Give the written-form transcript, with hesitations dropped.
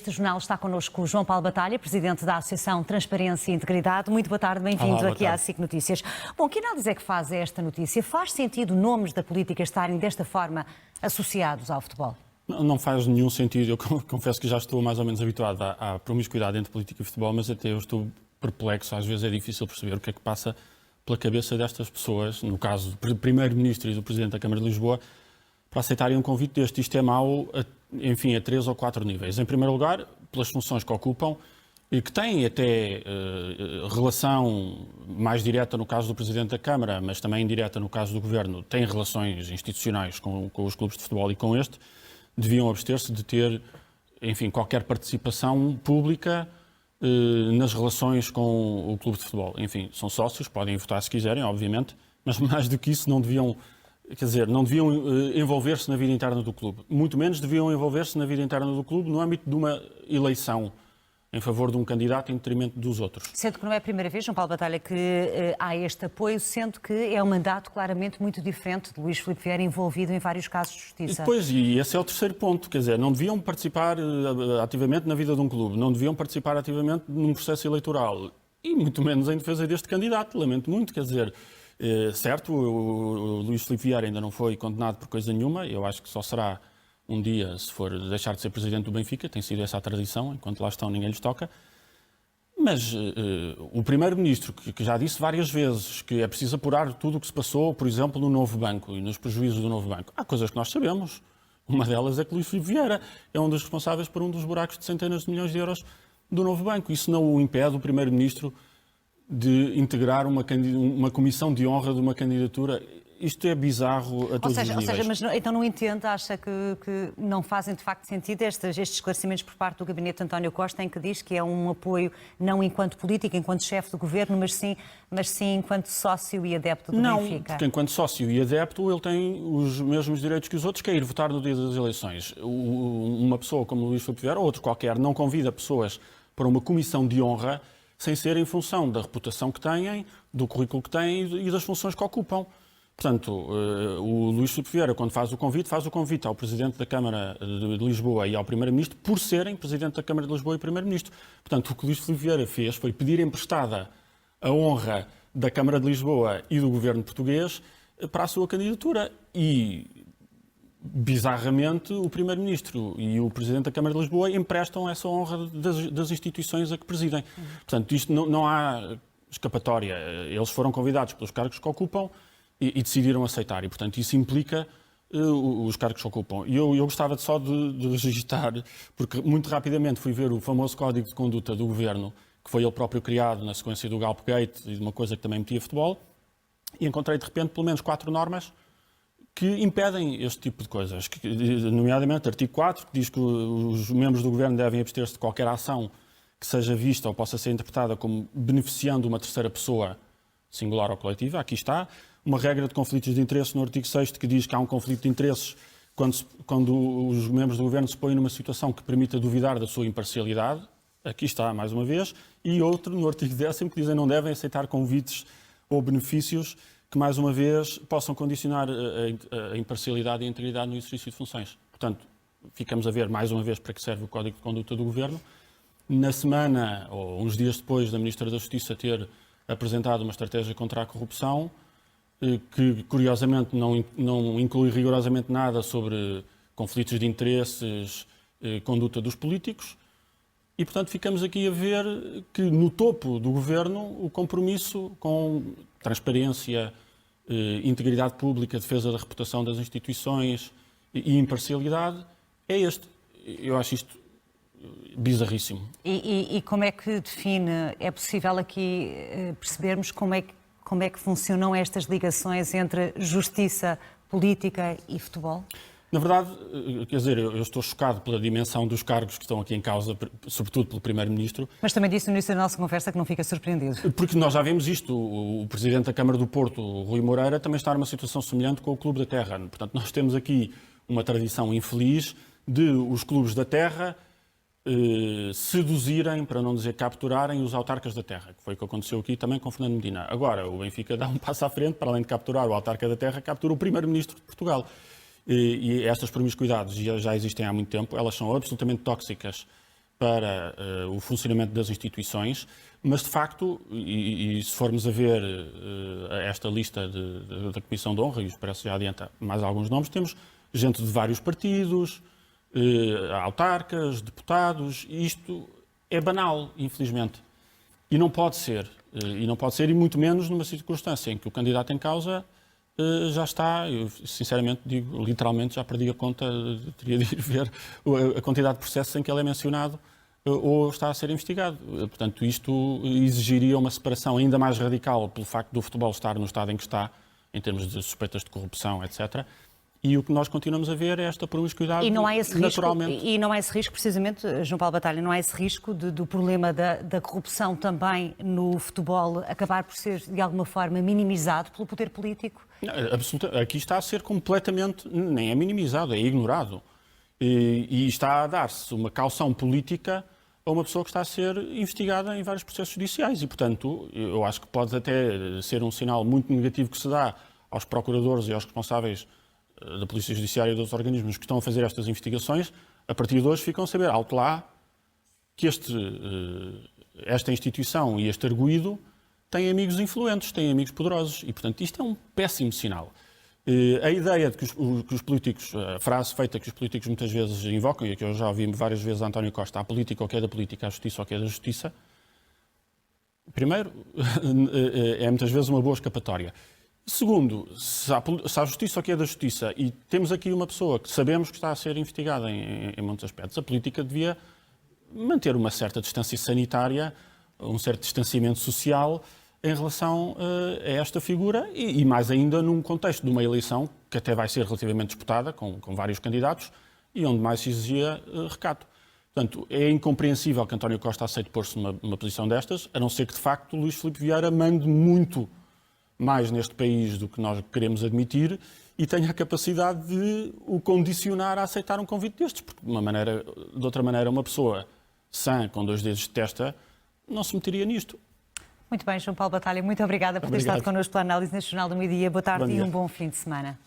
Este jornal está connosco o João Paulo Batalha, presidente da Associação Transparência e Integridade. Muito boa tarde, bem-vindo aqui à SIC Notícias. Bom, que análise é que faz esta notícia? Faz sentido nomes da política estarem desta forma associados ao futebol? Não faz nenhum sentido. Eu confesso que já estou mais ou menos habituado à promiscuidade entre política e futebol, mas até eu estou perplexo. Às vezes é difícil perceber o que é que passa pela cabeça destas pessoas, no caso do Primeiro-Ministro e do Presidente da Câmara de Lisboa, para aceitarem um convite deste. Isto é mau, enfim, a 3 ou 4 níveis. Em primeiro lugar, pelas funções que ocupam e que têm até relação mais direta no caso do Presidente da Câmara, mas também indireta no caso do Governo, têm relações institucionais com os clubes de futebol e com este, deviam abster-se de ter, enfim, qualquer participação pública nas relações com o clube de futebol. Enfim, são sócios, podem votar se quiserem, obviamente, mas mais do que isso não deviam... Quer dizer, não deviam envolver-se na vida interna do clube. Muito menos deviam envolver-se na vida interna do clube no âmbito de uma eleição em favor de um candidato em detrimento dos outros. Sendo que não é a primeira vez, João Paulo Batalha, que há este apoio, sendo que é um mandato claramente muito diferente de Luís Filipe Vieira envolvido em vários casos de justiça. E esse é o terceiro ponto. Quer dizer, não deviam participar ativamente na vida de um clube, não deviam participar ativamente num processo eleitoral e muito menos em defesa deste candidato. Lamento muito, quer dizer... certo, o Luís Filipe Vieira ainda não foi condenado por coisa nenhuma. Eu acho que só será um dia se for deixar de ser presidente do Benfica. Tem sido essa a tradição. Enquanto lá estão, ninguém lhes toca. Mas o Primeiro-Ministro, que já disse várias vezes que é preciso apurar tudo o que se passou, por exemplo, no Novo Banco e nos prejuízos do Novo Banco. Há coisas que nós sabemos. Uma delas é que Luís Filipe Vieira é um dos responsáveis por um dos buracos de centenas de milhões de euros do Novo Banco. Isso não o impede, o Primeiro-Ministro, de integrar uma comissão de honra de uma candidatura. Isto é bizarro a todos os níveis. Ou seja, mas então não entende, acha que não fazem de facto sentido estes esclarecimentos por parte do gabinete de António Costa, em que diz que é um apoio não enquanto político, enquanto chefe do governo, mas sim enquanto sócio e adepto do Benfica? Não, porque enquanto sócio e adepto ele tem os mesmos direitos que os outros, que é ir votar no dia das eleições. Uma pessoa como Luís Filipe Vieira ou outro qualquer não convida pessoas para uma comissão de honra sem ser em função da reputação que têm, do currículo que têm e das funções que ocupam. Portanto, o Luís Filipe Vieira, quando faz o convite ao Presidente da Câmara de Lisboa e ao Primeiro-Ministro por serem Presidente da Câmara de Lisboa e Primeiro-Ministro. Portanto, o que o Luís Filipe Vieira fez foi pedir emprestada a honra da Câmara de Lisboa e do Governo português para a sua candidatura. E, bizarramente, o Primeiro-Ministro e o Presidente da Câmara de Lisboa emprestam essa honra das instituições a que presidem. Portanto, isto não há escapatória. Eles foram convidados pelos cargos que ocupam e decidiram aceitar. E, portanto, isso implica os cargos que ocupam. E eu gostava só de registrar, porque muito rapidamente fui ver o famoso Código de Conduta do Governo, que foi ele próprio criado na sequência do Galpegate e de uma coisa que também metia futebol, e encontrei, de repente, pelo menos 4 normas que impedem este tipo de coisas, nomeadamente artigo 4, que diz que os membros do Governo devem abster-se de qualquer ação que seja vista ou possa ser interpretada como beneficiando uma terceira pessoa, singular ou coletiva. Aqui está. Uma regra de conflitos de interesse no artigo 6º, que diz que há um conflito de interesses quando os membros do Governo se põem numa situação que permita duvidar da sua imparcialidade. Aqui está, mais uma vez. E outro, no artigo 10º, que dizem que não devem aceitar convites ou benefícios que, mais uma vez, possam condicionar a imparcialidade e a integridade no exercício de funções. Portanto, ficamos a ver, mais uma vez, para que serve o Código de Conduta do Governo. Na semana, ou uns dias depois da Ministra da Justiça ter apresentado uma estratégia contra a corrupção, que, curiosamente, não inclui rigorosamente nada sobre conflitos de interesses, conduta dos políticos, e, portanto, ficamos aqui a ver que, no topo do Governo, o compromisso com transparência, integridade pública, defesa da reputação das instituições e imparcialidade é este. Eu acho isto bizarríssimo. E como é que define, é possível aqui percebermos como é que funcionam estas ligações entre justiça, política e futebol? Na verdade, quer dizer, eu estou chocado pela dimensão dos cargos que estão aqui em causa, sobretudo pelo Primeiro-Ministro. Mas também disse no início da nossa conversa que não fica surpreendido. Porque nós já vimos isto. O Presidente da Câmara do Porto, Rui Moreira, também está numa situação semelhante com o Clube da Terra. Portanto, nós temos aqui uma tradição infeliz de os clubes da Terra seduzirem, para não dizer capturarem, os autarcas da terra, que foi o que aconteceu aqui também com Fernando Medina. Agora, o Benfica dá um passo à frente, para além de capturar o autarca da terra, captura o Primeiro-Ministro de Portugal. E estas promiscuidades já existem há muito tempo, elas são absolutamente tóxicas para o funcionamento das instituições, mas de facto, e se formos a ver esta lista da Comissão de Honra, e parece já adianta mais alguns nomes, temos gente de vários partidos, autarcas, deputados, e isto é banal, infelizmente. E não pode ser, e muito menos numa circunstância em que o candidato em causa já está, eu sinceramente digo, literalmente já perdi a conta, teria de ir ver a quantidade de processos em que ele é mencionado ou está a ser investigado. Portanto, isto exigiria uma separação ainda mais radical pelo facto do futebol estar no estado em que está, em termos de suspeitas de corrupção, etc. E o que nós continuamos a ver é esta promiscuidade naturalmente. E não há esse risco, precisamente, João Paulo Batalha, não há esse risco do problema da corrupção também no futebol acabar por ser, de alguma forma, minimizado pelo poder político? Absolutamente. Aqui está a ser completamente, nem é minimizado, é ignorado. E está a dar-se uma caução política a uma pessoa que está a ser investigada em vários processos judiciais. E, portanto, eu acho que pode até ser um sinal muito negativo que se dá aos procuradores e aos responsáveis da Polícia Judiciária e dos organismos que estão a fazer estas investigações. A partir de hoje ficam a saber, alto lá, que esta instituição e este arguido têm amigos influentes, têm amigos poderosos. E, portanto, isto é um péssimo sinal. A ideia de que os políticos, a frase feita que os políticos muitas vezes invocam, e que eu já ouvi várias vezes a António Costa, a política ou que é da política, a justiça ou que é da justiça, primeiro, é muitas vezes uma boa escapatória. Segundo, se a justiça ou que é da justiça, e temos aqui uma pessoa que sabemos que está a ser investigada em muitos aspectos, a política devia manter uma certa distância sanitária, um certo distanciamento social em relação a esta figura e mais ainda num contexto de uma eleição que até vai ser relativamente disputada, com vários candidatos, e onde mais se exigia recato. Portanto, é incompreensível que António Costa aceite pôr-se numa posição destas, a não ser que, de facto, Luís Filipe Vieira mande muito mais neste país do que nós queremos admitir e tenha a capacidade de o condicionar a aceitar um convite destes, porque de outra maneira uma pessoa sã, com 2 dedos de testa, não se meteria nisto. Muito bem, João Paulo Batalha, muito obrigada por ter estado connosco pela Análise Nacional do Meio-Dia. Boa tarde e um bom fim de semana.